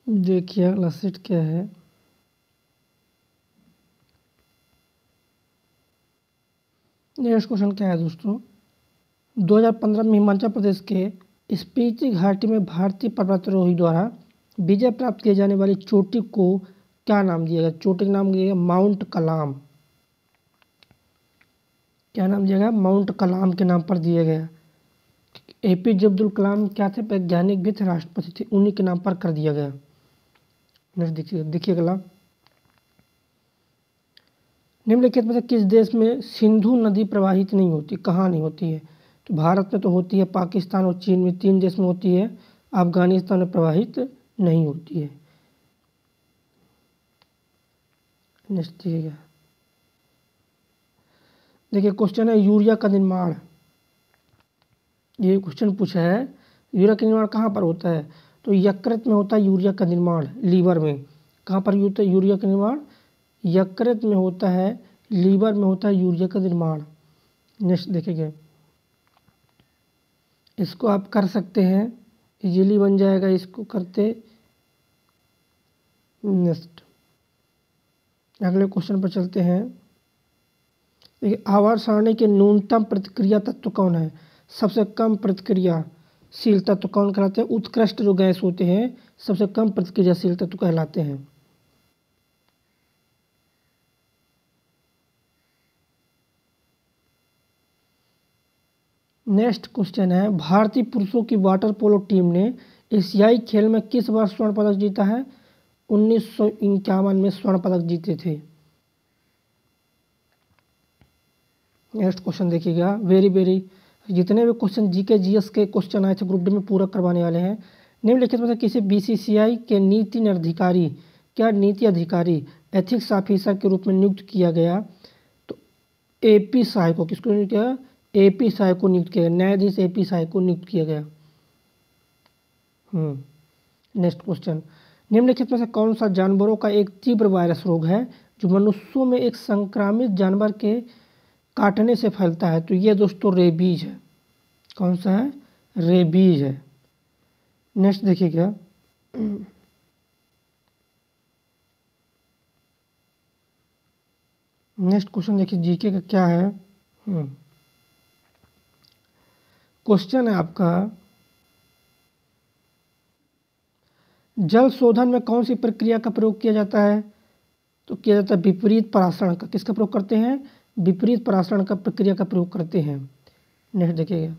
देखिए अगला सेट क्या है। नेक्स्ट क्वेश्चन क्या है दोस्तों, 2015 में हिमाचल प्रदेश के स्पीति घाटी में भारतीय पर्वतारोही द्वारा विजय प्राप्त किए जाने वाली चोटी को क्या नाम दिया गया? चोटी का नाम दिया गया माउंट कलाम। क्या नाम दिया गया? माउंट कलाम के नाम पर दिया गया। एपीजे अब्दुल कलाम क्या थे? वैज्ञानिक भी थे, राष्ट्रपति थे, उन्हीं के नाम पर कर दिया गया। नेक्स्ट देखिए अगला, निम्नलिखित में से किस देश में सिंधु नदी प्रवाहित नहीं होती? कहाँ नहीं होती है? तो भारत में तो होती है, पाकिस्तान और चीन में, 3 देश में होती है, अफगानिस्तान में प्रवाहित नहीं होती है। नेक्स्ट देखिए क्वेश्चन है यूरिया का निर्माण। ये क्वेश्चन पूछा है यूरिया का निर्माण कहाँ पर होता है? तो यकृत में होता है यूरिया का निर्माण, लीवर में। कहाँ पर होता है यूरिया का निर्माण? यकृत में होता है, लीवर में होता है यूरिया का निर्माण। नेक्स्ट देखेंगे, इसको आप कर सकते हैं, इजीली बन जाएगा इसको करते। नेक्स्ट अगले क्वेश्चन पर चलते हैं। देखिए आवर्त सारणी के न्यूनतम प्रतिक्रिया तत्व कौन है? सबसे कम प्रतिक्रियाशील तत्व कौन कहलाते हैं? उत्कृष्ट जो गैस होते हैं सबसे कम प्रतिक्रियाशील तत्व कहलाते हैं। नेक्स्ट क्वेश्चन है भारतीय पुरुषों की वाटर पोलो टीम ने एशियाई खेल में किस वर्ष स्वर्ण पदक जीता है? 1951 में स्वर्ण पदक जीते थे। नेक्स्ट क्वेश्चन देखिएगा, वेरी जितने भी क्वेश्चन जीके जीएस के क्वेश्चन आए थे ग्रुप डी में पूरा करवाने वाले हैं। निम्नलिखित में से किसी बीसीसीआई के नीति अधिकारी क्या नीति अधिकारी एथिक्स ऑफिसर के रूप में नियुक्त किया गया? तो एपी साय को, किसको नियुक्त किया? एपी साय को नियुक्त किया गया, न्यायाधीश एपी साय को नियुक्त किया गया। नेक्स्ट क्वेश्चन, निम्नलिखित में से कौन सा जानवरों का एक तीव्र वायरस रोग है जो मनुष्यों में एक संक्रामित जानवर के काटने से फैलता है? तो ये दोस्तों रेबीज है। कौन सा है? रेबीज है। नेक्स्ट देखिएगा, नेक्स्ट क्वेश्चन देखिए जीके का क्या है। क्वेश्चन है आपका, जल शोधन में कौन सी प्रक्रिया का प्रयोग किया जाता है? तो किया जाता है विपरीत परासरण का। किसका प्रयोग करते हैं? विपरीत परासरण का प्रक्रिया का प्रयोग करते हैं। नेक्स्ट देखिएगा,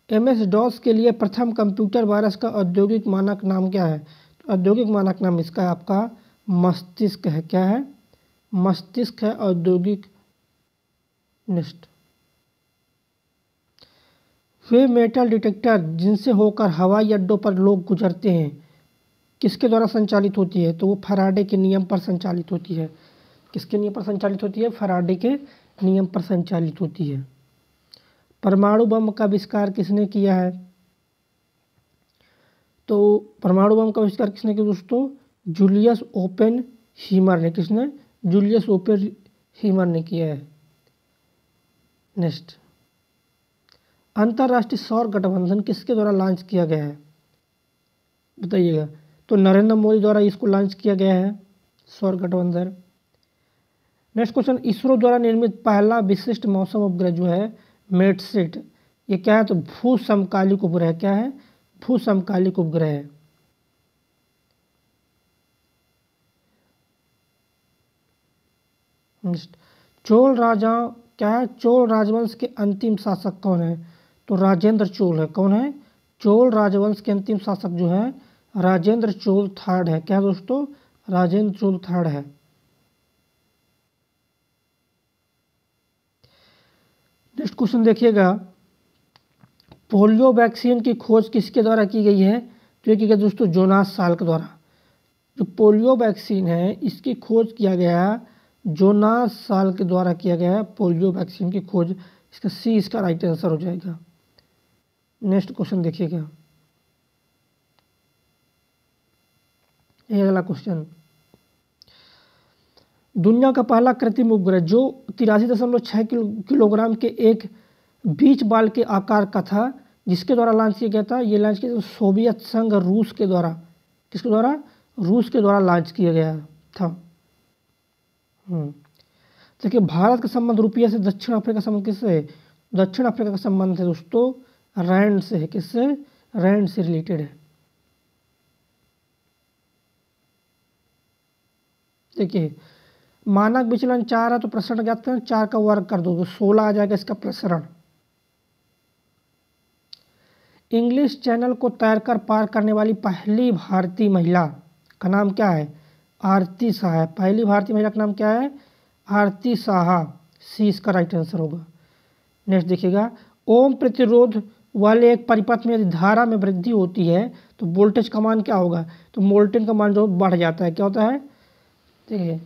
MS-DOS के लिए प्रथम कंप्यूटर वायरस का औद्योगिक मानक नाम क्या है? तो औद्योगिक मानक नाम इसका आपका मस्तिष्क है। क्या है? मस्तिष्क है औद्योगिक। नेक्स्ट, वे मेटल डिटेक्टर जिनसे होकर हवाई अड्डों पर लोग गुजरते हैं किसके द्वारा संचालित होती है? तो वो फैराडे के नियम पर संचालित होती है। किसके नियम पर संचालित होती है? फैराडे के नियम पर संचालित होती है। परमाणु बम का आविष्कार किसने किया है? तो परमाणु बम का आविष्कार किसने किया दोस्तों? जूलियस ओपेनहीमर ने। किसने? जूलियस ओपेनहीमर ने किया है। नेक्स्ट, अंतर्राष्ट्रीय सौर गठबंधन किसके द्वारा लॉन्च किया गया है? बताइएगा। तो नरेंद्र मोदी द्वारा इसको लॉन्च किया गया है, सौर गठबंधन। नेक्स्ट क्वेश्चन, इसरो द्वारा निर्मित पहला विशिष्ट मौसम उपग्रह जो है मेटसेट, ये क्या है? तो भू समकालिक उपग्रह। क्या है? भू समकालिक उपग्रह है। चोल राजा क्या है? चोल राजवंश के अंतिम शासक कौन है? तो राजेंद्र चोल है। कौन है? चोल राजवंश के अंतिम शासक जो है राजेंद्र चोल थर्ड है। क्या दोस्तों? राजेंद्र चोल थर्ड है। नेक्स्ट क्वेश्चन देखिएगा, पोलियो वैक्सीन की खोज किसके द्वारा की गई है? तो ये की गई दोस्तों जोनास साल्क द्वारा। जो पोलियो वैक्सीन है इसकी खोज किया गया जोनास साल्क के द्वारा किया गया है, पोलियो वैक्सीन की खोज। इसका सी इसका राइट आंसर हो जाएगा। नेक्स्ट क्वेश्चन देखिएगा, ये अगला क्वेश्चन, दुनिया का पहला कृत्रिम उपग्रह जो 83.6 किलोग्राम के एक बीच बाल के आकार का था जिसके द्वारा लॉन्च किया गया था, ये लॉन्च किया था सोवियत संघ रूस के द्वारा। किसके द्वारा? रूस के द्वारा लॉन्च किया गया था। देखिए भारत का संबंध रुपये से दक्षिण अफ्रीका का संबंध किससे है? दक्षिण अफ्रीका का संबंध है दोस्तों रैंड से है। किससे? रैंड से रिलेटेड है। देखिए मानक विचलन 4 है तो प्रसरण ज्ञात करें, 4 का वर्ग कर दो तो 16 आ जाएगा इसका प्रसरण। इंग्लिश चैनल को तैरकर पार करने वाली पहली भारतीय महिला का नाम क्या है? आरती साहा। पहली भारतीय महिला का नाम क्या है? आरती साहा। सी इसका राइट आंसर होगा। नेक्स्ट देखिएगा, ओम प्रतिरोध वाले एक परिपथ में यदि धारा में वृद्धि होती है तो वोल्टेज का मान क्या होगा? तो वोल्टेज का मान जो बढ़ जाता है। क्या होता है? देखिए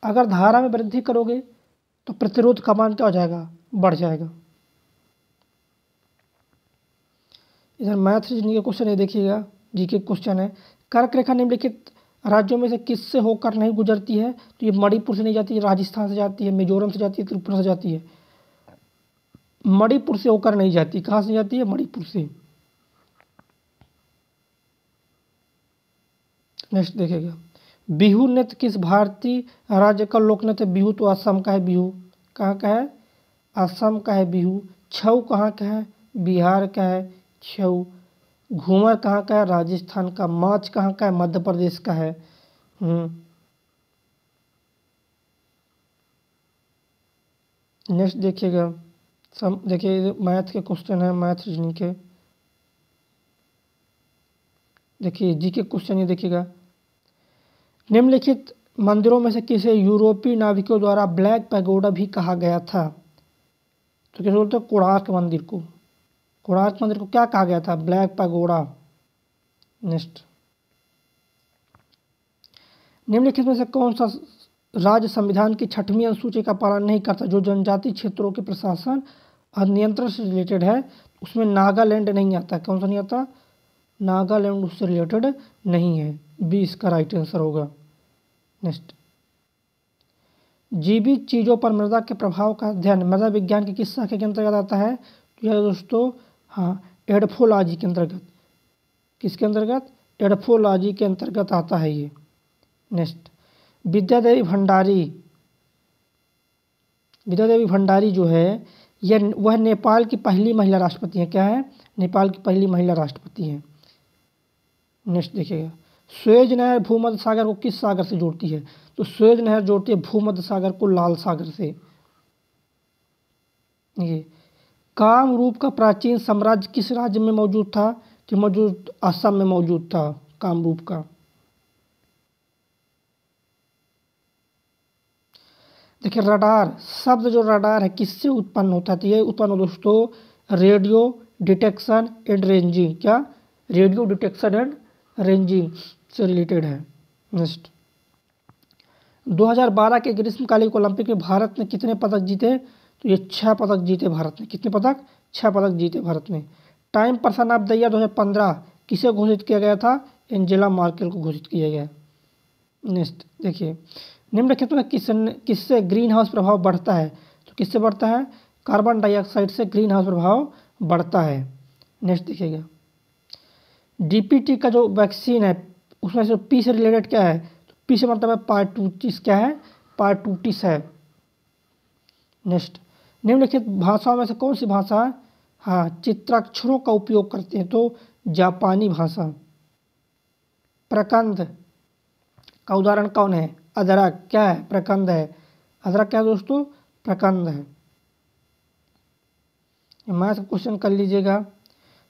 अगर धारा में वृद्धि करोगे तो प्रतिरोध का मान क्या हो जाएगा? बढ़ जाएगा। इधर मैथ रीजनिंग का क्वेश्चन है, देखिएगा जीके क्वेश्चन है। कर्क रेखा निम्नलिखित राज्यों में से किससे होकर नहीं गुजरती है? तो ये मणिपुर से नहीं जाती है, राजस्थान से जाती है, मिजोरम से जाती है, त्रिपुरा से जाती है। मणिपुर से होकर नहीं जाती। कहाँ से जाती है? मणिपुर से। नेक्स्ट देखिएगा, बिहू नृत्य किस भारतीय राज्य का लोक नृत्य? बिहू तो असम का है। बिहू कहाँ का है? असम का है बिहू। छऊ कहाँ का है? बिहार का है छऊ। घूमर कहाँ का है? राजस्थान का। माच कहाँ का है? मध्य प्रदेश का है। नेक्स्ट देखिएगा, देखिए मैथ के क्वेश्चन है, मैथ रीजनिंग के। देखिए जी के क्वेश्चन ये देखिएगा, निम्नलिखित मंदिरों में से किसे यूरोपीय नाविकों द्वारा ब्लैक पैगोडा भी कहा गया था? तो क्या बोलते हैं? कोणार्क मंदिर को। कोणार्क मंदिर को क्या कहा गया था? Black pagoda. नेक्स्ट, निम्नलिखित में से कौन सा राज्य संविधान की 6वीं अनुसूची का पालन नहीं करता? जो जनजातीय क्षेत्रों के प्रशासन और नियंत्रण से रिलेटेड है, उसमें नागालैंड नहीं आता। कौन सा नहीं आता? नागालैंड उससे रिलेटेड नहीं है। बी इसका राइट आंसर होगा। नेक्स्ट, जीवित चीज़ों पर मृदा के प्रभाव का अध्ययन मृदा विज्ञान की किस शाखा के अंतर्गत आता है? तो यह दोस्तों हाँ एडफोलॉजी के अंतर्गत। किसके अंतर्गत? एडफोलॉजी के अंतर्गत आता है ये। नेक्स्ट, विद्यादेवी भंडारी। विद्यादेवी भंडारी जो है वह नेपाल की पहली महिला राष्ट्रपति है। क्या है? नेपाल की पहली महिला राष्ट्रपति है। नेक्स्ट देखिएगा, स्वेज नहर भूमध्य सागर को किस सागर से जोड़ती है? तो स्वेज नहर जोड़ती है भूमध्य सागर को लाल सागर से। ये कामरूप का प्राचीन साम्राज्य किस राज्य में मौजूद था? तो मौजूद असम में मौजूद था कामरूप का। देखिए रडार शब्द जो रडार है किससे उत्पन्न होता है? तो ये उत्पन्न दोस्तों रेडियो डिटेक्शन एंड रेंजिंग। क्या? रेडियो डिटेक्शन एंड रेंजिंग से रिलेटेड है। नेक्स्ट, 2012 के ग्रीष्मकालीन ओलंपिक में भारत ने कितने पदक जीते? तो ये 6 पदक जीते भारत ने। कितने पदक? 6 पदक जीते भारत ने। Time person of the year 2015 किसे घोषित किया गया था? एंजेला मार्केल को घोषित किया गया। नेक्स्ट देखिए, निम्नलिखित में किससे ग्रीन हाउस प्रभाव बढ़ता है? तो किससे बढ़ता है? कार्बन डाइऑक्साइड से ग्रीन हाउस प्रभाव बढ़ता है। नेक्स्ट देखिएगा, डीपीटी का जो वैक्सीन है उसमें से पी से रिलेटेड क्या है? तो पी से मतलब है पार्टूटिस। क्या है? पार्टूटिस है। नेक्स्ट, निम्नलिखित भाषाओं में से कौन सी भाषा हाँ चित्राक्षरों का उपयोग करते हैं? तो जापानी भाषा। प्रकंद का उदाहरण कौन है? अदरक। क्या है? प्रकंद है। अदरक क्या है दोस्तों? प्रकंद है। मैथ क्वेश्चन कर लीजिएगा,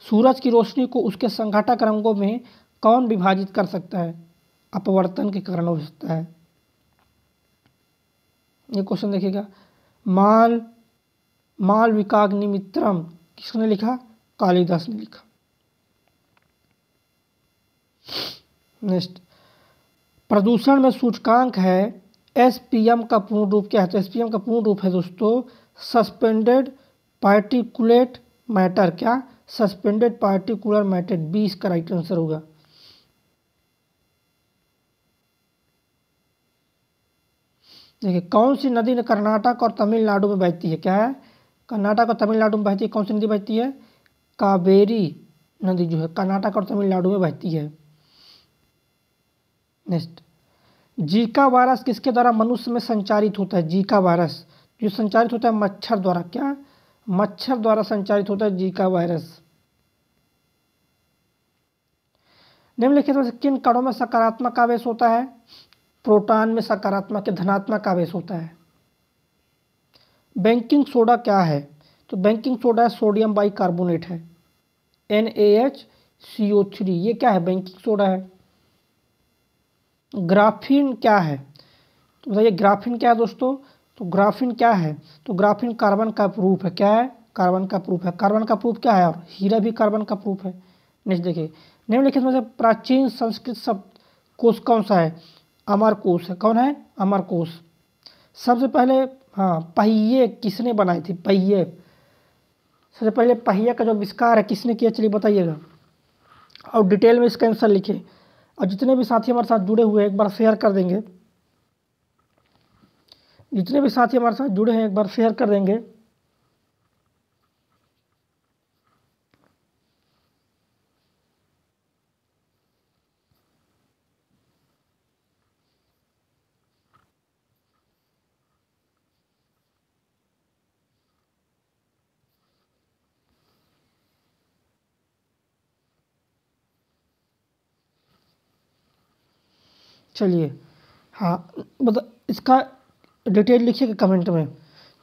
सूरज की रोशनी को उसके संघटक रंगों में कौन विभाजित कर सकता है? अपवर्तन के कारण हो सकता है। ये क्वेश्चन देखिएगा, मालविकाग्निमित्रम किसने लिखा? कालिदास ने लिखा। नेक्स्ट, प्रदूषण में सूचकांक है एसपीएम का पूर्ण रूप क्या है? तो एसपीएम का पूर्ण रूप है दोस्तों सस्पेंडेड पार्टिकुलेट मैटर। क्या? Suspended particular matter. 20 का राइट आंसर होगा। देखिए कौन सी नदी कर्नाटक और तमिलनाडु में बहती है? क्या है? कर्नाटक और तमिलनाडु में बहती है। कौन सी नदी बहती है? कावेरी नदी जो है कर्नाटक और तमिलनाडु में बहती है। नेक्स्ट, जीका वायरस किसके द्वारा मनुष्य में संचारित होता है? जीका वायरस जो संचारित होता है मच्छर द्वारा। क्या? मच्छर द्वारा संचारित होता है जीका वायरस। निम्नलिखित में से किन कणों में सकारात्मक आवेश होता है? प्रोटॉन में सकारात्मक या धनात्मक आवेश होता है। बेकिंग सोडा क्या है? तो बेकिंग सोडा सोडियम बाइकार्बोनेट है, NaHCO3। ये क्या है? बेकिंग सोडा है। ग्राफीन क्या है? तो बताइए ग्राफीन क्या है दोस्तों? तो ग्राफीन क्या है? तो ग्राफीन कार्बन का प्रूफ है। क्या है? कार्बन का प्रूफ है। कार्बन का प्रूफ क्या है? और हीरा भी कार्बन का प्रूफ है। नेक्स्ट देखिए, निम्नलिखित में से प्राचीन संस्कृत शब्द कोश कौन सा है? अमरकोश है। कौन है? अमरकोश। सबसे पहले पहिए किसने बनाए थे? पहिए, सबसे पहले पहिए का जो आविष्कार है किसने किया? चलिए बताइएगा और डिटेल में इसका आंसर लिखिए। और जितने भी साथी हमारे साथ जुड़े हुए हैं एक बार शेयर कर देंगे। जितने भी साथी हमारे साथ जुड़े हैं एक बार शेयर कर देंगे। चलिए मतलब इसका डिटेल लिखिएगा कमेंट में।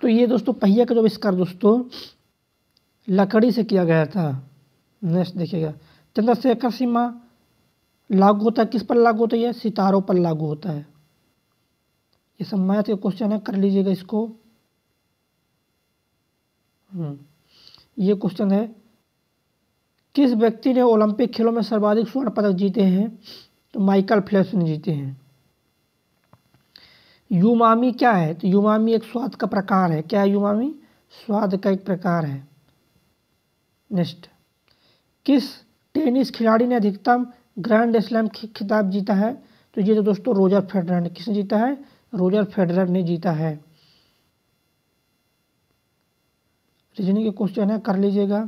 तो ये दोस्तों पहिया का जो आविष्कार दोस्तों लकड़ी से किया गया था। नेक्स्ट देखिएगा, चंद्रशेखर सीमा लागू होता है किस पर? लागू होता है? ये सितारों पर लागू होता है। ये सब मैथ के क्वेश्चन है, कर लीजिएगा इसको। ये क्वेश्चन है, किस व्यक्ति ने ओलंपिक खेलों में सर्वाधिक स्वर्ण पदक जीते हैं? तो माइकल फेल्प्स ने जीते हैं। यूमामी क्या है? तो यूमामी एक स्वाद का प्रकार है। क्या है यूमामी? स्वाद का एक प्रकार है। नेक्स्ट, किस टेनिस खिलाड़ी ने अधिकतम ग्रैंड स्लैम खिताब जीता है? तो ये तो दोस्तों रोजर फेडरर ने। किसने जीता है? रोजर फेडरर ने जीता है। रीजनिंग के क्वेश्चन है, कर लीजिएगा।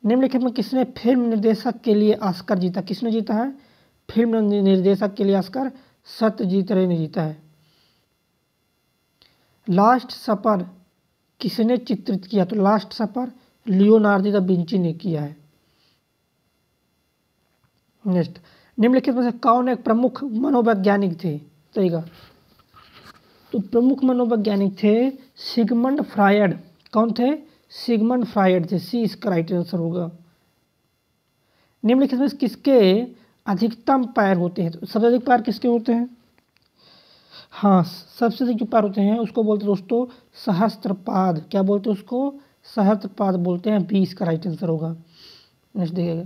निम्नलिखित में किसने फिल्म निर्देशक के लिए ऑस्कर जीता? किसने जीता है फिल्म निर्देशक के लिए ऑस्कर? सत्यजीत रे ने जीता है। लास्ट सपर किसने चित्रित किया? तो लास्ट सपर लियोनार्डो दा विंची ने किया है। नेक्स्ट, निम्नलिखित में से कौन एक प्रमुख मनोवैज्ञानिक थे? तो प्रमुख मनोवैज्ञानिक थे सिगमंड फ्रायड। कौन थे? सिगमंड फ्रायड थे। सी इसका राइट आंसर होगा। निम्नलिखित में किसके अधिकतम पैर होते हैं? तो सबसे अधिक पैर किसके होते हैं? सबसे अधिक जो पैर होते हैं उसको बोलते हैं दोस्तों सहस्त्रपाद। क्या बोलते हैं उसको? सहस्त्रपाद बोलते हैं। 20 का राइट आंसर होगा। नेक्स्ट देखिएगा,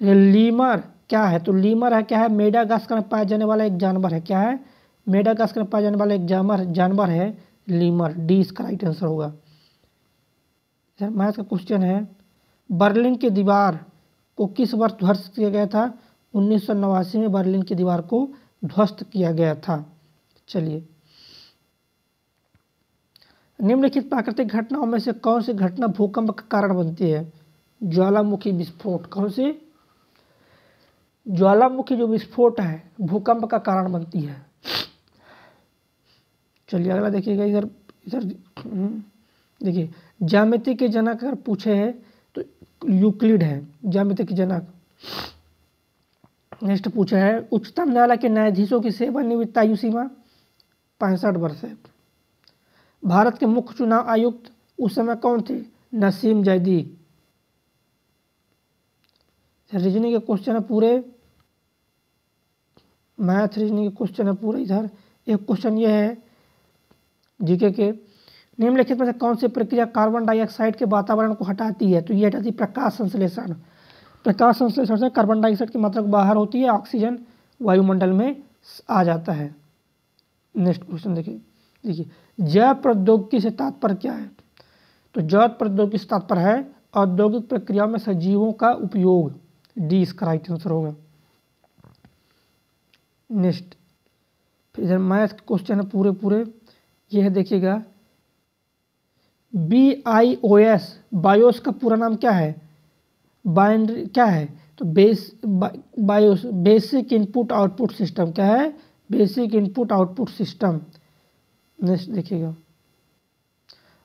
लीमर क्या है? तो लीमर है क्या है? मेडागास्कर में पाया जाने वाला एक जानवर है। क्या है? मेडागास्कर में पाया जाने वाला एक जानवर है लीमर। डी इसका राइट आंसर होगा। मैथ का क्वेश्चन है, बर्लिन की दीवार को किस वर्ष ध्वस्त किया गया था? 1989 में बर्लिन की दीवार को ध्वस्त किया गया था। चलिए, निम्नलिखित प्राकृतिक घटनाओं में से कौन सी घटना भूकंप का कारण बनती है? ज्वालामुखी विस्फोट। कौन सी? ज्वालामुखी जो विस्फोट है भूकंप का कारण बनती है। चलिए अगला देखिएगा। इधर इधर देखिए, ज्यामिति के जनक अगर पूछे हैं तो यूक्लिड है ज्यामिति के जनक। नेक्स्ट पूछा है, उच्चतम न्यायालय के न्यायाधीशों की सेवानिवृत्त आयु सीमा 65 वर्ष है। भारत के मुख्य चुनाव आयुक्त उस समय कौन थे? नसीम जैदी। रीजनिंग के क्वेश्चन है पूरे, मैथ रीजनिंग के क्वेश्चन है पूरे। इधर एक क्वेश्चन ये है जीके के, निम्नलिखित में से कौन सी प्रक्रिया कार्बन डाइऑक्साइड के वातावरण को हटाती है? तो ये हटाती है प्रकाश संश्लेषण। प्रकाश संश्लेषण से कार्बन डाइऑक्साइड की मात्रा बाहर होती है, ऑक्सीजन वायुमंडल में आ जाता है। नेक्स्ट क्वेश्चन देखिए, जैव प्रौद्योगिकी से तात्पर्य क्या है? तो जैव प्रौद्योगिकी से तात्पर्य है औद्योगिक प्रक्रियाओं में सजीवों का उपयोग। डी इसका राइट आंसर होगा। नेक्स्ट, फिर इधर मैथ क्वेश्चन है पूरे ये है देखिएगा, BIOS, बायोस का पूरा नाम क्या है? बाइनरी क्या है? तो BIOS basic input output system. क्या है? Basic input output system. Next देखिएगा,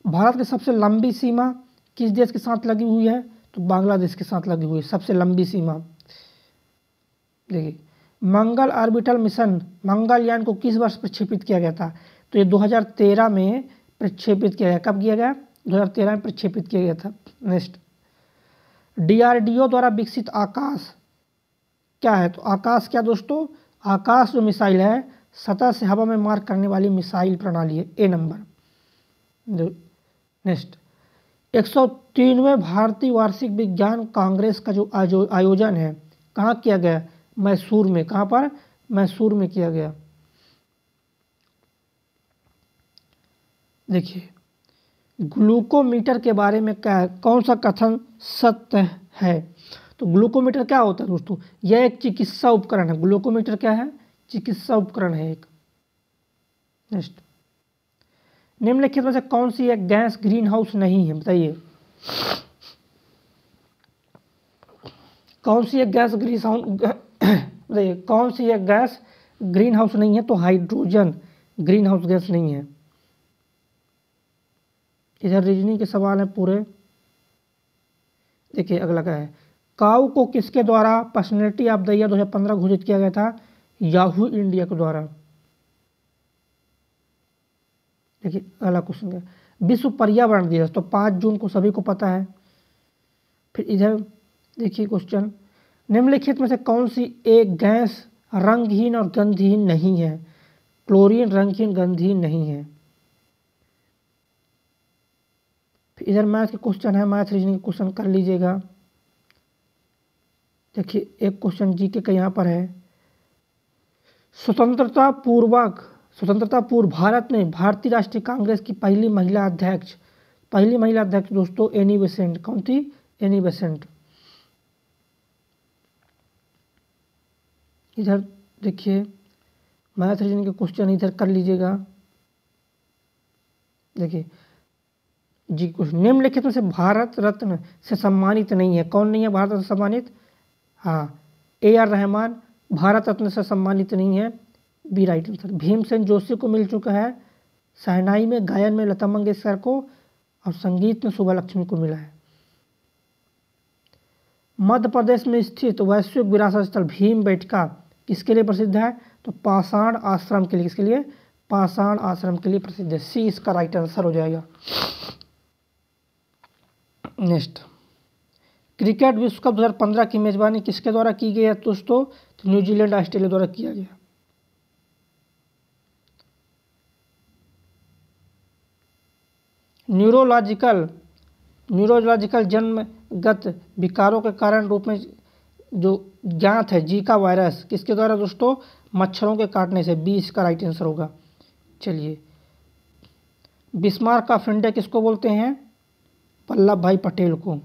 भारत की सबसे लंबी सीमा किस देश के साथ लगी हुई है? तो बांग्लादेश के साथ लगी हुई है सबसे लंबी सीमा। देखिए, मंगल ऑर्बिटल मिशन, मंगलयान को किस वर्ष प्रक्षेपित किया गया था? तो ये 2013 में प्रक्षेपित किया गया। कब किया गया? 2013 में प्रक्षेपित किया गया था। नेक्स्ट, DRDO द्वारा विकसित आकाश क्या है? तो आकाश क्या दोस्तों? आकाश जो मिसाइल है, सतह से हवा में मार करने वाली मिसाइल प्रणाली है। ए नंबर। नेक्स्ट, 103वें भारतीय वार्षिक विज्ञान कांग्रेस का जो आयोजन है कहाँ किया गया? मैसूर में। कहाँ पर? मैसूर में किया गया। देखिए, ग्लूकोमीटर के बारे में क्या है? कौन सा कथन सत्य है? तो ग्लूकोमीटर क्या होता है दोस्तों? यह एक चिकित्सा उपकरण है। ग्लूकोमीटर क्या है? चिकित्सा उपकरण है एक। नेक्स्ट, निम्नलिखित में से कौन सी एक गैस ग्रीन हाउस नहीं है? बताइए, कौन सी एक गैस बताइए, कौन सी एक गैस ग्रीन हाउस नहीं है? तो हाइड्रोजन ग्रीन हाउस गैस नहीं है। इधर रीजनिंग के सवाल हैं पूरे। देखिए, अगला क्या है? काऊ को किसके द्वारा पर्सनैलिटी ऑफ द ईयर 2015 घोषित किया गया था? याहू इंडिया के द्वारा। देखिए, अगला क्वेश्चन है, विश्व पर्यावरण दिवस तो 5 जून को सभी को पता है। फिर इधर देखिए क्वेश्चन, निम्नलिखित में से कौन सी एक गैस रंगहीन और गंधहीन नहीं है? क्लोरीन रंगहीन गंधहीन नहीं है। फिर इधर मैथ के क्वेश्चन है, मैथ रीजनिंग के क्वेश्चन कर लीजिएगा। देखिए, एक क्वेश्चन जीके का यहाँ पर है, स्वतंत्रता पूर्व भारत में भारतीय राष्ट्रीय कांग्रेस की पहली महिला अध्यक्ष दोस्तों एनी बेसेंट। कौन थी? Annie Besant. इधर देखिए, मैथ रीजनिंग के क्वेश्चन इधर कर लीजिएगा। देखिए जी, क्वेश्चन, निम्नलिखित में से भारत रत्न से सम्मानित नहीं है। कौन नहीं है भारत रत्न से सम्मानित? हाँ, AR रहमान भारत रत्न से सम्मानित नहीं है। B right answer. Bhimsen Joshi को मिल चुका है, शहनाई में, गायन में लता मंगेशकर को, और संगीत में सुबह लक्ष्मी को मिला है। मध्य प्रदेश में स्थित वैश्विक विरासत स्थल भीमबेटका किसके लिए प्रसिद्ध है? तो पाषाण आश्रम के लिए। किसके लिए? पाषाण आश्रम के लिए प्रसिद्ध है। सी इसका राइट आंसर हो जाएगा। नेक्स्ट, क्रिकेट विश्व कप 2015 की मेजबानी किसके द्वारा की गई है दोस्तों? तो न्यूजीलैंड ऑस्ट्रेलिया द्वारा किया गया। न्यूरोलॉजिकल जन्मगत विकारों के कारण रूप में जो ज्ञात है जीका वायरस किसके द्वारा दोस्तों? मच्छरों के काटने से। 20 का राइट आंसर होगा। चलिए, बिस्मार्क ऑफ इंडिया किसको बोलते हैं? वल्लभ भाई पटेल को।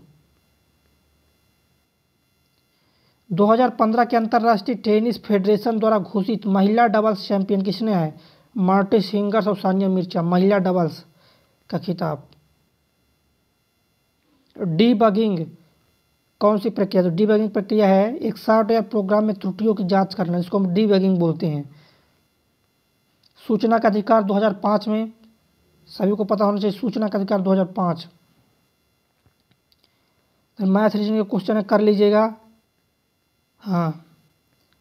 2015 के अंतर्राष्ट्रीय टेनिस फेडरेशन द्वारा घोषित महिला डबल्स चैंपियन किसने है? मार्टिस हिंगस और सानिया मिर्जा, महिला डबल्स का खिताब। डीबगिंग कौन सी प्रक्रिया? तो डीबगिंग प्रक्रिया है एक सॉफ्टवेयर प्रोग्राम में त्रुटियों की जांच करना, जिसको हम डीबगिंग बोलते हैं। सूचना का अधिकार 2005 में, सभी को पता होना चाहिए सूचना का अधिकार 2005। तो मैथ रीजनिंग के क्वेश्चन है, कर लीजिएगा। हाँ,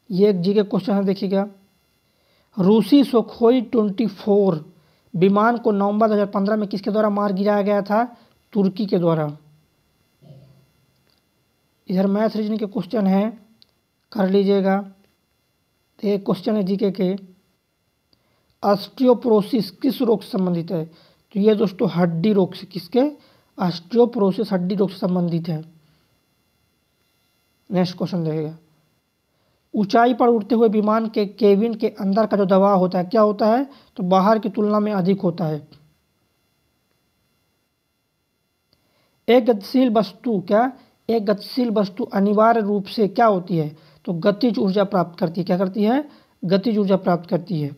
ये एक जी के क्वेश्चन है, देखिएगा। रूसी सुखोई 24 विमान को नवंबर 2015 में किसके द्वारा मार गिराया गया था? तुर्की के द्वारा। इधर मैथ रीजनिंग के क्वेश्चन है, कर लीजिएगा। तो एक क्वेश्चन है जीके के, ऑस्टियोपोरोसिस किस रोग से संबंधित है? तो ये दोस्तों हड्डी रोग से। किसके? ऑस्टियोपोरोसिस हड्डी रोग से संबंधित है। नेक्स्ट क्वेश्चन देखिएगा, ऊंचाई पर उड़ते हुए विमान के केबिन के अंदर का जो दबाव होता है क्या होता है? तो बाहर की तुलना में अधिक होता है। एक गतिशील वस्तु अनिवार्य रूप से क्या होती है? तो गतिज ऊर्जा प्राप्त करती है। क्या करती है? गतिज ऊर्जा प्राप्त करती है।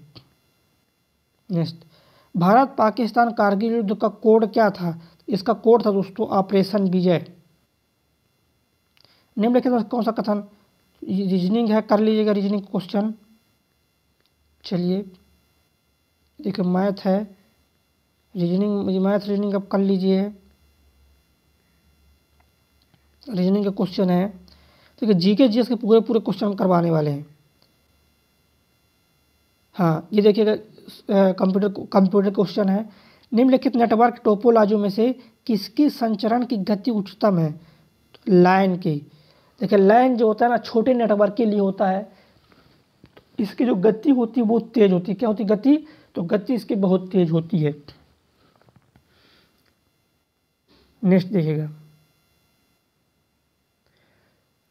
नेक्स्ट, भारत पाकिस्तान कारगिल युद्ध का कोड क्या था? इसका कोड था दोस्तों ऑपरेशन विजय। निम्नलिखित में कौन सा कथन, रीजनिंग है, कर लीजिएगा रीजनिंग क्वेश्चन। चलिए देखिए मैथ है, रीजनिंग, मैथ रीजनिंग अब कर लीजिए। रीजनिंग का क्वेश्चन है, देखिए जीके जीएस के पूरे पूरे क्वेश्चन करवाने वाले हैं। हाँ ये देखिएगा कंप्यूटर क्वेश्चन है। निम्नलिखित नेटवर्क टोपोलॉजी में से किसकी संचरण की गति उच्चतम है? लाइन की। देखिए लाइन जो होता है ना छोटे नेटवर्क के लिए होता है, तो इसकी जो गति होती है बहुत तेज होती है। क्या होती है गति? तो गति इसकी बहुत तेज होती है। नेक्स्ट देखिएगा,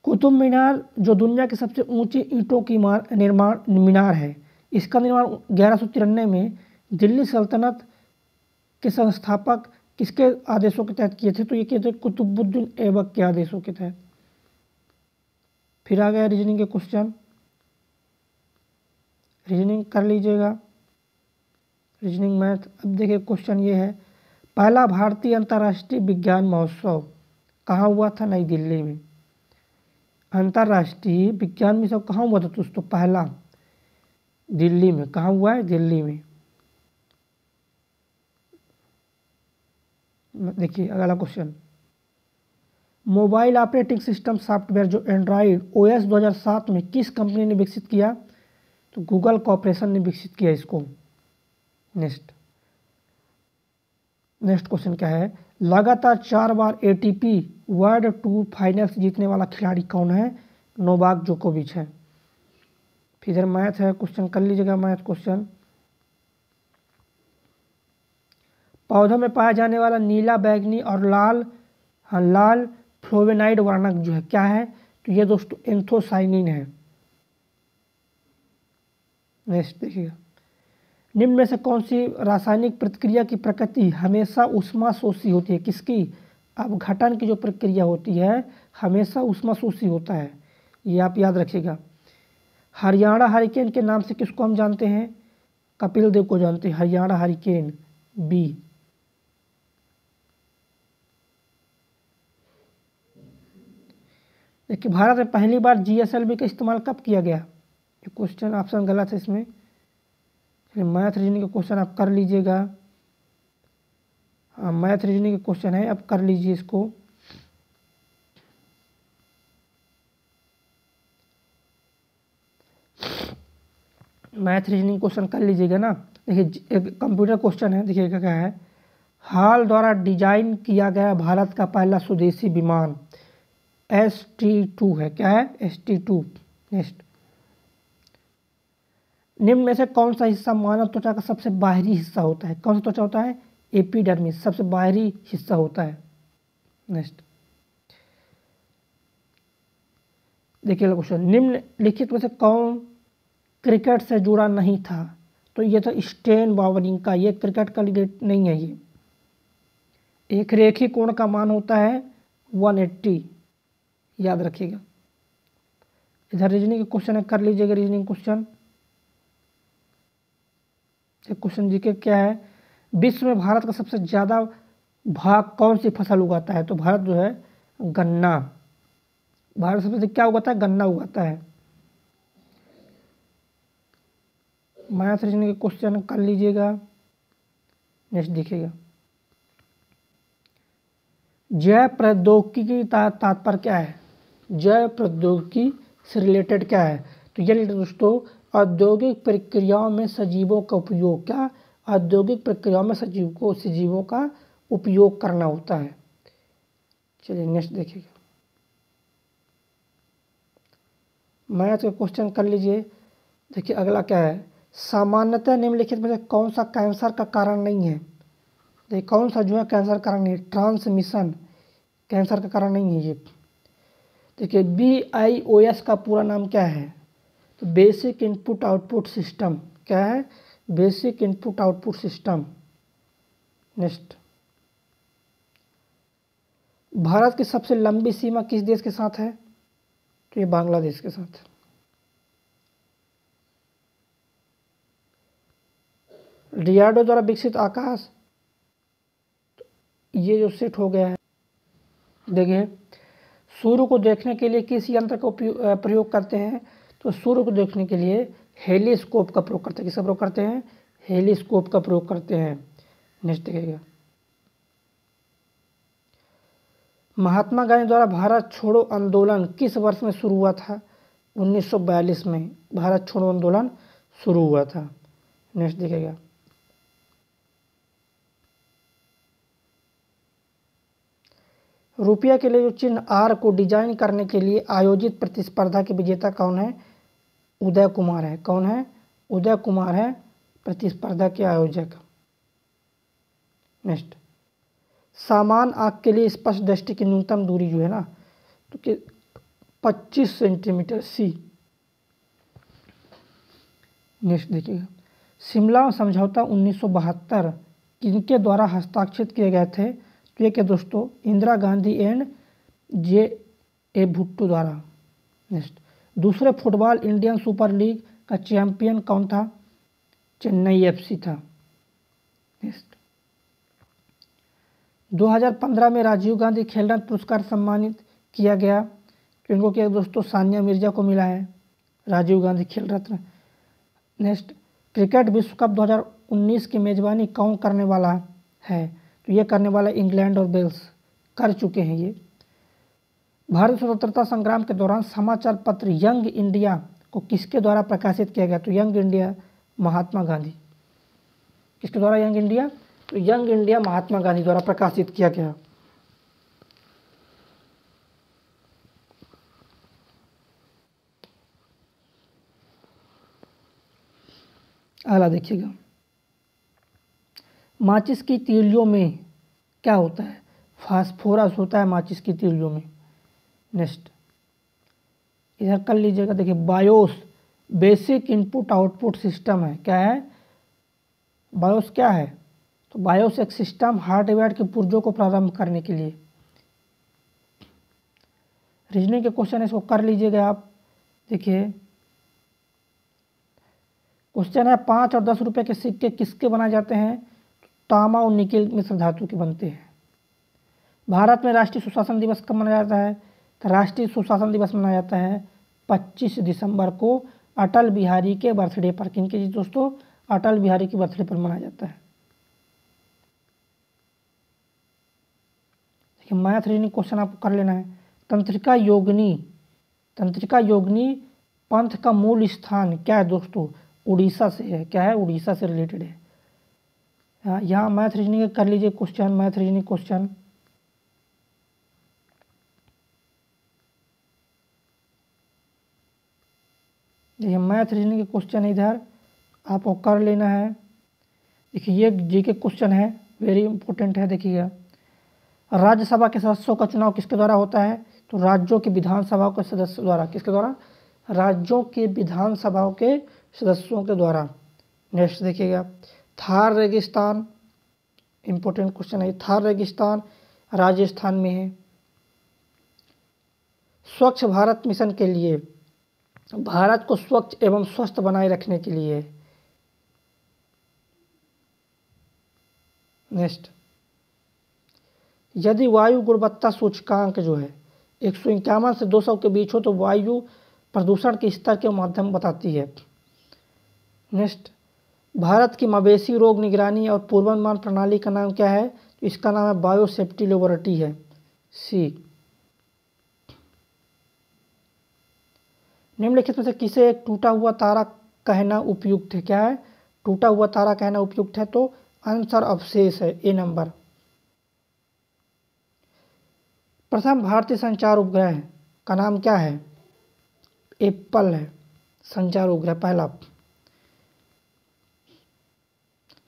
कुतुब मीनार जो दुनिया की सबसे ऊंची ईंटों की निर्माण मीनार है, इसका निर्माण 1193 में दिल्ली सल्तनत के संस्थापक किसके आदेशों के तहत किए थे? तो ये किए थे कुतुबुद्दीन ऐबक के आदेशों के तहत। फिर आ गया रीजनिंग के क्वेश्चन, रीजनिंग कर लीजिएगा, रीजनिंग मैथ। अब देखिए क्वेश्चन ये है, पहला भारतीय अंतर्राष्ट्रीय विज्ञान महोत्सव कहाँ हुआ था? नई दिल्ली में। अंतर्राष्ट्रीय विज्ञान महोत्सव कहाँ हुआ था दोस्तों? पहला दिल्ली में। कहाँ हुआ है? दिल्ली में। देखिए अगला question, mobile operating system software जो एंड्रॉइड ओएस 2007 में किस कंपनी ने विकसित किया? तो गूगल कॉर्पोरेशन ने विकसित किया इसको। नेक्स्ट क्वेश्चन क्या है, लगातार 4 बार एटीपी वर्ल्ड टूर फाइनल्स जीतने वाला खिलाड़ी कौन है? नोवाक जोकोविच है। फिर इधर मैथ है, क्वेश्चन कर लीजिएगा मैथ क्वेश्चन। पौधों में पाया जाने वाला नीला, बैगनी और लाल फ्लोवेनाइड वर्णक जो है क्या है? तो ये दोस्तों एंथोसाइनिन है। नेक्स्ट देखिएगा, निम्न में से कौन सी रासायनिक प्रतिक्रिया की प्रकृति हमेशा ऊष्माशोषी होती है? किसकी? अपघटन की जो प्रक्रिया होती है हमेशा ऊष्माशोषी होता है, ये आप याद रखिएगा। हरियाणा हरिकेन के नाम से किसको हम जानते हैं? कपिल देव को जानते हैं, हरियाणा हरिकेन। बी। देखिए भारत में पहली बार जीएसएलवी का इस्तेमाल कब किया गया? ये क्वेश्चन ऑप्शन गलत है इसमें। मैथ रीजनिंग का क्वेश्चन आप कर लीजिएगा। हाँ मैथ रीजनिंग का क्वेश्चन है, आप कर लीजिए इसको। मैथ रीजनिंग क्वेश्चन कर लीजिएगा ना। देखिए एक कंप्यूटर क्वेश्चन है, देखिएगा क्या है, हाल द्वारा डिजाइन किया गया भारत का पहला स्वदेशी विमान ST-2 है। क्या है? ST-2। नेक्स्ट, निम्न में से कौन सा हिस्सा मानव त्वचा का सबसे बाहरी हिस्सा होता है? कौन सा त्वचा होता है? एपिडर्मिस सबसे बाहरी हिस्सा होता है। नेक्स्ट देखिए क्वेश्चन, निम्नलिखित में से कौन क्रिकेट से जुड़ा नहीं था? तो ये था स्टेन वावरिंका, ये क्रिकेट का रिलेट नहीं है। ये एक रेखी कोण का मान होता है 180, याद रखिएगा। इधर रीजनिंग का क्वेश्चन है, कर लीजिएगा रीजनिंग क्वेश्चन। क्वेश्चन जी के क्या है, विश्व में भारत का सबसे ज़्यादा भाग कौन सी फसल उगाता है? तो भारत जो है गन्ना, भारत सबसे अधिक क्या उगाता है? गन्ना उगाता है। मैथ रीजनिंग के क्वेश्चन कर लीजिएगा। नेक्स्ट देखिएगा, जैव प्रौद्योगिकी तात्पर्य क्या है? जैव प्रौद्योगिकी से रिलेटेड क्या है? तो ये रिलेटेड दोस्तों औद्योगिक प्रक्रियाओं में सजीवों का उपयोग। क्या? औद्योगिक प्रक्रियाओं में सजीवों का उपयोग करना होता है। चलिए नेक्स्ट देखिएगा, मैथ का क्वेश्चन कर लीजिए। देखिए अगला क्या है, सामान्यतः निम्नलिखित में से कौन सा कैंसर का कारण नहीं है? देखिए कौन सा जो है कैंसर का कारण नहीं है? ट्रांसमिशन कैंसर का कारण नहीं है ये। देखिए BIOS का पूरा नाम क्या है? तो बेसिक इनपुट आउटपुट सिस्टम। क्या है? Basic input output system. Next, Bharat की सबसे लंबी सीमा किस देश के साथ है? तो ये बांग्लादेश के साथ। डियार्डो द्वारा विकसित आकाश ये जो सेट हो गया है, देखिए सूर्य को देखने के लिए किस यंत्र का प्रयोग करते हैं? तो सूर्य को देखने के लिए हेलीस्कोप का प्रयोग करते हैं। किसका प्रयोग करते हैं? हेलीस्कोप का प्रयोग करते हैं। नेक्स्ट देखिएगा, महात्मा गांधी द्वारा भारत छोड़ो आंदोलन किस वर्ष में शुरू हुआ था? 1942 में भारत छोड़ो आंदोलन शुरू हुआ था। नेक्स्ट देखिएगा, रुपया के लिए जो चिन्ह आर को डिजाइन करने के लिए आयोजित प्रतिस्पर्धा के विजेता कौन है? उदय कुमार है। कौन है? उदय कुमार है प्रतिस्पर्धा के आयोजक। नेक्स्ट, सामान आँख के लिए स्पष्ट दृष्टि की न्यूनतम दूरी जो है ना, तो कि 25 सेंटीमीटर सी। नेक्स्ट देखिएगा, शिमला समझौता 1972 किनके द्वारा हस्ताक्षरित किए गए थे? तो ये क्या दोस्तों? Indira Gandhi and J.A. भुट्टो द्वारा। नेक्स्ट, दूसरे फुटबॉल इंडियन सुपर लीग का चैंपियन कौन था? चेन्नई FC था। नेक्स्ट, 2015 में राजीव गांधी खेल रत्न पुरस्कार सम्मानित किया गया, तो इनको क्या दोस्तों? सानिया मिर्जा को मिला है राजीव गांधी खेल रत्न। नेक्स्ट, क्रिकेट विश्व कप 2019 की मेजबानी कौन करने वाला है? तो ये करने वाला इंग्लैंड और वेल्स कर चुके हैं ये। भारत स्वतंत्रता संग्राम के दौरान समाचार पत्र यंग इंडिया को किसके द्वारा प्रकाशित किया गया? तो यंग इंडिया महात्मा गांधी। किसके द्वारा यंग इंडिया? तो यंग इंडिया महात्मा गांधी द्वारा प्रकाशित किया गया। अगला देखिएगा, माचिस की तीलियों में क्या होता है? फास्फोरस होता है माचिस की तीलियों में। नेक्स्ट, इधर कर लीजिएगा, देखिए BIOS basic input output system है। क्या है? बायोस क्या है? तो बायोस एक सिस्टम हार्डवेयर के पुर्जों को प्रारंभ करने के लिए। रीजनिंग के क्वेश्चन है, इसको कर लीजिएगा आप। देखिए क्वेश्चन है, 5 और 10 रुपए के सिक्के किसके बनाए जाते हैं? तांबा और निकेल मिश्र धातु के बनते हैं। भारत में राष्ट्रीय सुशासन दिवस कब मनाया जाता है? तो राष्ट्रीय सुशासन दिवस मनाया जाता है 25 दिसंबर को अटल बिहारी के बर्थडे पर। किनके जी दोस्तों? अटल बिहारी के बर्थडे पर मनाया जाता है। देखिए मैथ रीजनिंग क्वेश्चन आपको कर लेना है। तंत्रिका योगिनी पंथ का मूल स्थान क्या है दोस्तों? उड़ीसा से है। क्या है? उड़ीसा से रिलेटेड है। यहाँ मैथ रीजनिंग कर लीजिए क्वेश्चन, मैथ रीजनिंग क्वेश्चन। देखिए मैथ रीजनिंग के क्वेश्चन इधर आपको कर लेना है। देखिए ये जीके क्वेश्चन है, वेरी इंपॉर्टेंट है। देखिएगा, राज्यसभा के सदस्यों का चुनाव किसके द्वारा होता है? तो राज्यों की विधानसभाओं के सदस्यों द्वारा। किसके द्वारा? राज्यों के विधानसभाओं के सदस्यों के द्वारा। नेक्स्ट देखिएगा, थार रेगिस्तान, इंपॉर्टेंट क्वेश्चन है। थार रेगिस्तान राजस्थान में है। स्वच्छ भारत मिशन के लिए भारत को स्वच्छ एवं स्वस्थ बनाए रखने के लिए। नेक्स्ट, यदि वायु गुणवत्ता सूचकांक जो है 151 से 200 के बीच हो तो वायु प्रदूषण के स्तर के माध्यम बताती है। नेक्स्ट, भारत की मवेशी रोग निगरानी और पूर्वानुमान प्रणाली का नाम क्या है? तो इसका नाम है बायोसेफ्टी लेबोरेटरी है। सी। निम्नलिखित में से किसे एक टूटा हुआ तारा कहना उपयुक्त है? क्या है? टूटा हुआ तारा कहना उपयुक्त है, तो आंसर अवशेष है, ए नंबर। प्रथम भारतीय संचार उपग्रह का नाम क्या है? एप्पल है संचार उपग्रह पहला।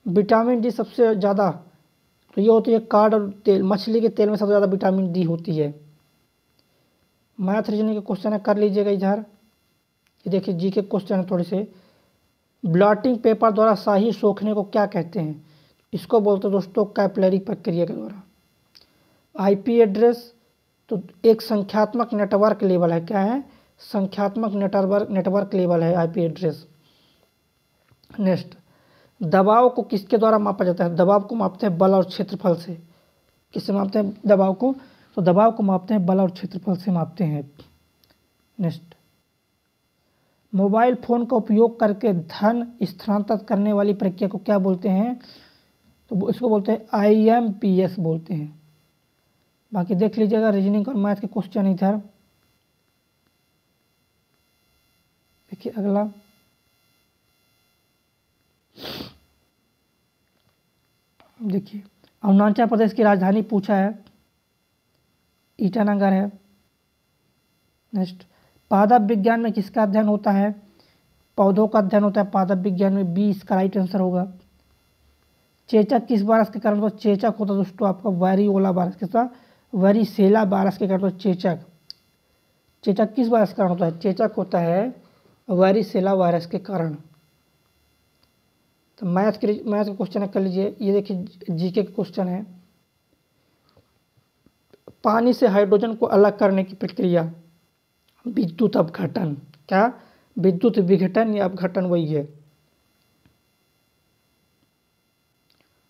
विटामिन डी सबसे ज़्यादा तो ये होती है कार्ड और तेल, मछली के तेल में सबसे ज़्यादा विटामिन डी होती है। मैथ रीजनिंग के क्वेश्चन है, कर लीजिएगा इधर। ये देखिए जी के क्वेश्चन है थोड़े से। ब्लॉटिंग पेपर द्वारा स्याही सोखने को क्या कहते हैं? इसको बोलते हैं दोस्तों कैपिलरी प्रक्रिया के द्वारा। आईपी एड्रेस तो एक संख्यात्मक नेटवर्क लेवल है। क्या है? संख्यात्मक नेटवर्क लेवल है आईपी एड्रेस। नेक्स्ट, दबाव को किसके द्वारा मापा जाता है? दबाव को मापते हैं बल और क्षेत्रफल से। किससे मापते हैं दबाव को? तो दबाव को मापते हैं बल और क्षेत्रफल से मापते हैं। नेक्स्ट, मोबाइल फोन का उपयोग करके धन स्थानांतरित करने वाली प्रक्रिया को क्या बोलते हैं? तो इसको बोलते हैं IMPS बोलते हैं। बाकी देख लीजिएगा रीजनिंग और मैथ के क्वेश्चन इधर। देखिए अगला, देखिए अरुणाचल प्रदेश की राजधानी पूछा है, ईटानगर है। नेक्स्ट, पादप विज्ञान में किसका अध्ययन होता है? पौधों का अध्ययन होता है पादप विज्ञान में, बी इसका राइट आंसर होगा। चेचक किस वायरस के कारण? तो चेचक होता है दोस्तों आपका वेरियोला वायरस, किसका? वेरिसेला वायरस के कारण चेचक। चेचक किस वायरस के कारण होता है? चेचक होता है वेरिसेला वायरस के कारण। तो मैथ का क्वेश्चन कर लीजिए। ये देखिए जीके का क्वेश्चन है, पानी से हाइड्रोजन को अलग करने की प्रक्रिया विद्युत अपघटन। क्या? विद्युत विघटन या अपघटन, वही है।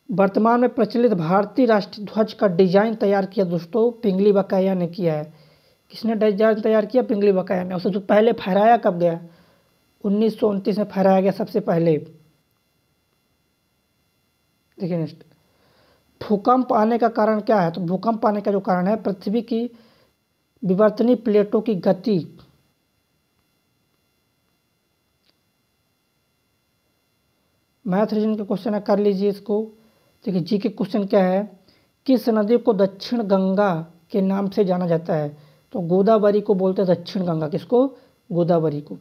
वर्तमान में प्रचलित भारतीय राष्ट्रीय ध्वज का डिजाइन तैयार किया दोस्तों पिंगली बकाया ने किया है। किसने डिजाइन तैयार किया? पिंगली बकाया ने। उससे जो पहले फहराया कब गया? 1929 में फहराया गया सबसे पहले। देखिए नेक्स्ट, भूकंप आने का कारण क्या है? तो भूकंप आने का जो कारण है पृथ्वी की विवर्तनीय प्लेटों की गति। मैथ रीजन का क्वेश्चन है, कर लीजिए इसको। देखिए जी के क्वेश्चन क्या है, किस नदी को दक्षिण गंगा के नाम से जाना जाता है? तो गोदावरी को बोलते हैं दक्षिण गंगा। किसको? गोदावरी को।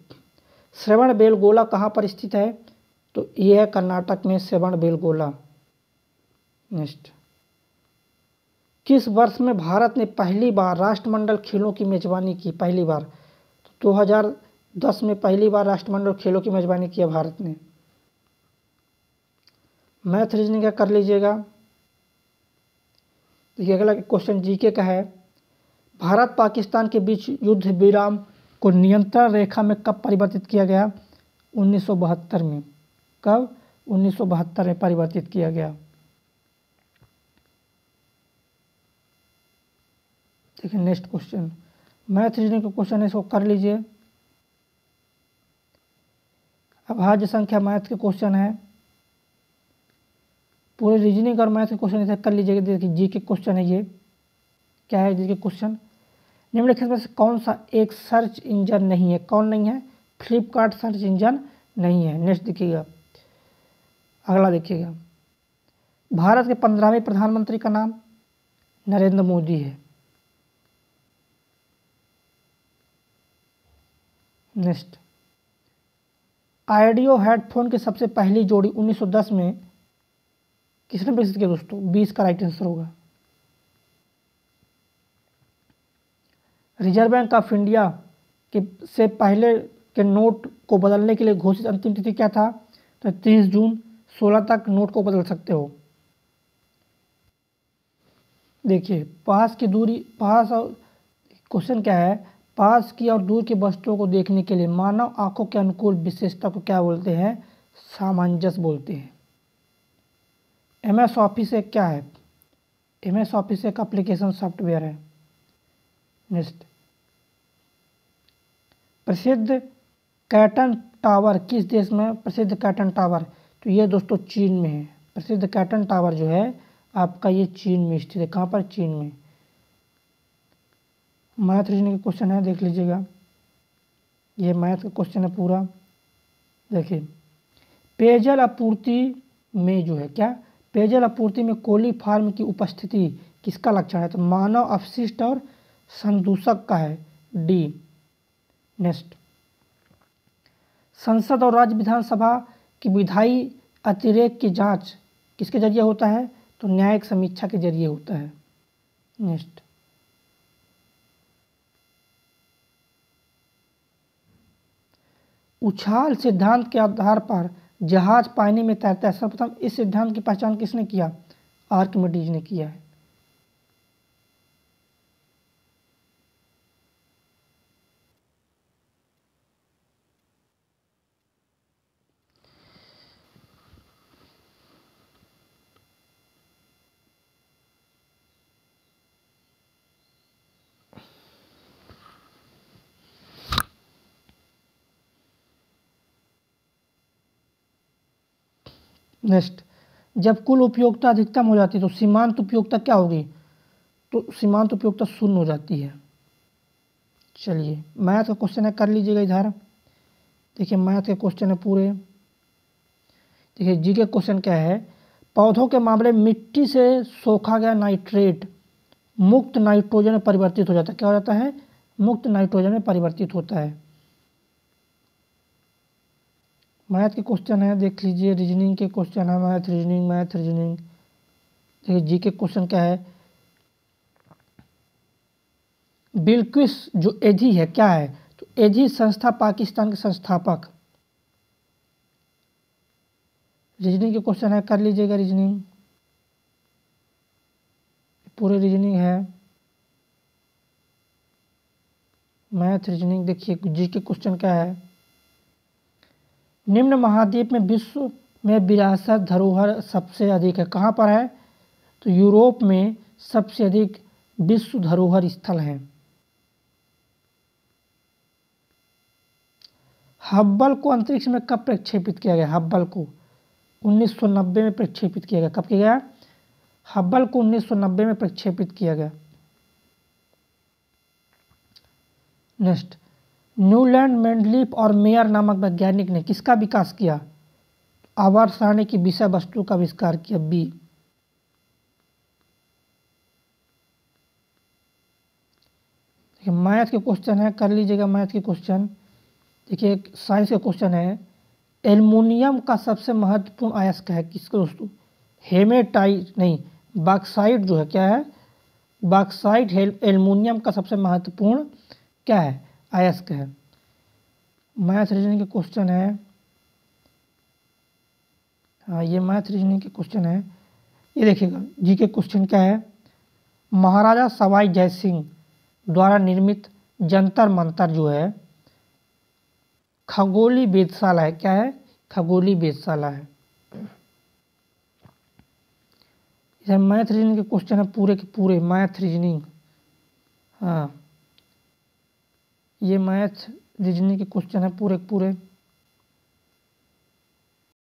श्रवण बेलगोला कहाँ पर स्थित है? तो यह है कर्नाटक में श्रवण बेलगोला। नेक्स्ट, किस वर्ष में भारत ने पहली बार राष्ट्रमंडल खेलों की मेजबानी की? पहली बार? तो 2010 में पहली बार राष्ट्रमंडल खेलों की मेजबानी किया भारत ने। मैथ रीजनिंग का कर लीजिएगा। देखिए अगला क्वेश्चन जीके का है, भारत पाकिस्तान के बीच युद्ध विराम को नियंत्रण रेखा में कब परिवर्तित किया गया? 1972 में। कब? 1972 में परिवर्तित किया गया। देखिए नेक्स्ट क्वेश्चन मैथ रीजनिंग का क्वेश्चन है, इसको कर लीजिए। अभाज्य संख्या मैथ के क्वेश्चन है, पूरे रीजनिंग और मैथ के क्वेश्चन इसे कर लीजिएगा। देखिए जी के क्वेश्चन है, ये क्या है जी के क्वेश्चन, निम्नलिखित में से कौन सा एक सर्च इंजन नहीं है? कौन नहीं है? फ्लिपकार्ट सर्च इंजन नहीं है। नेक्स्ट देखिएगा, अगला देखिएगा, भारत के 15वें प्रधानमंत्री का नाम नरेंद्र मोदी है। नेक्स्ट, ऑडियो हेडफोन की सबसे पहली जोड़ी 1910 में किसने विकसित किया दोस्तों? 20 का राइट आंसर होगा। रिजर्व बैंक ऑफ इंडिया के से पहले के नोट को बदलने के लिए घोषित अंतिम तिथि क्या था? तो 30 जून, 16 तक नोट को बदल सकते हो। देखिए पास की दूरी, पास और क्वेश्चन क्या है, पास की और दूर की वस्तुओं को देखने के लिए मानव आंखों के अनुकूल विशेषता को क्या बोलते हैं? सामंजस्य बोलते हैं। MS ऑफिस एक क्या है? MS ऑफिस एक एप्लीकेशन सॉफ्टवेयर है। नेक्स्ट, प्रसिद्ध कैटन टावर किस देश में? प्रसिद्ध कैटन टावर, तो ये दोस्तों चीन में है। प्रसिद्ध कैटन टावर जो है आपका ये चीन में स्थित है। कहाँ पर? चीन में। मैथ रीजनिंग का क्वेश्चन है, देख लीजिएगा। ये मैथ का क्वेश्चन है पूरा। देखिए पेयजल आपूर्ति में जो है क्या, पेयजल आपूर्ति में कोलीफॉर्म की उपस्थिति किसका लक्षण है? तो मानव अपशिष्ट और संदूषक का है, डी। नेक्स्ट, संसद और राज्य विधानसभा की विधायी अतिरेक की जांच किसके जरिए होता है? तो न्यायिक समीक्षा के जरिए होता है। नेक्स्ट, उछाल सिद्धांत के आधार पर जहाज पानी में तैरता है। सर्वप्रथम इस सिद्धांत की पहचान किसने किया? आर्किमिडीज ने किया है। नेक्स्ट, जब कुल उपयोगिता अधिकतम हो जाती है तो सीमांत उपयोगिता क्या होगी? तो सीमांत उपयोगिता शून्य हो जाती है। चलिए मैथ का क्वेश्चन है, कर लीजिएगा इधर। देखिए मैथ के क्वेश्चन है पूरे। देखिए जी के क्वेश्चन क्या है, पौधों के मामले में मिट्टी से सोखा गया नाइट्रेट मुक्त नाइट्रोजन में परिवर्तित हो जाता है। क्या हो जाता है? मुक्त नाइट्रोजन में परिवर्तित होता है। मैथ के क्वेश्चन है, देख लीजिए। रीजनिंग के क्वेश्चन है, मैथ रीजनिंग, मैथ रीजनिंग। देखिए जी के क्वेश्चन क्या है, बिल्किस जो एजी है क्या है? तो एजी संस्था पाकिस्तान के संस्थापक। रीजनिंग के क्वेश्चन है, कर लीजिएगा रीजनिंग, पूरे रीजनिंग है। Math reasoning. देखिए जी के क्वेश्चन क्या है, निम्न महाद्वीप में विश्व में विरासत धरोहर सबसे अधिक है। कहाँ पर है? तो यूरोप में सबसे अधिक विश्व धरोहर स्थल है। हब्बल को अंतरिक्ष में कब प्रक्षेपित किया गया? हब्बल को 1990 में प्रक्षेपित किया गया। कब किया गया? हब्बल को 1990 में प्रक्षेपित किया गया। नेक्स्ट, न्यूलैंड, मेंडलीफ और मेयर नामक वैज्ञानिक ने किसका विकास किया? आवर्त सारणी की विषय वस्तु का आविष्कार किया। बी। मैथ के क्वेश्चन है, कर लीजिएगा मैथ के क्वेश्चन। देखिए साइंस का क्वेश्चन है, एल्युमिनियम का सबसे महत्वपूर्ण अयस्क है किसका दोस्तों? हेमेटाइट नहीं, बॉक्साइट जो है क्या है? बॉक्साइट एल्युमिनियम का सबसे महत्वपूर्ण क्या है? अयस्क है। मैथ रीजनिंग के क्वेश्चन है, हाँ ये मैथ रीजनिंग के क्वेश्चन है। ये देखिएगा जी के क्वेश्चन क्या है, महाराजा सवाई जय सिंह द्वारा निर्मित जंतर मंतर जो है खगोलीय वेधशाला है। क्या है? खगोलीय वेधशाला है। यह मैथ रीजनिंग के क्वेश्चन है पूरे के पूरे, मैथ रीजनिंग। हाँ ये मैथ रीजनिंग के क्वेश्चन है पूरे के पूरे।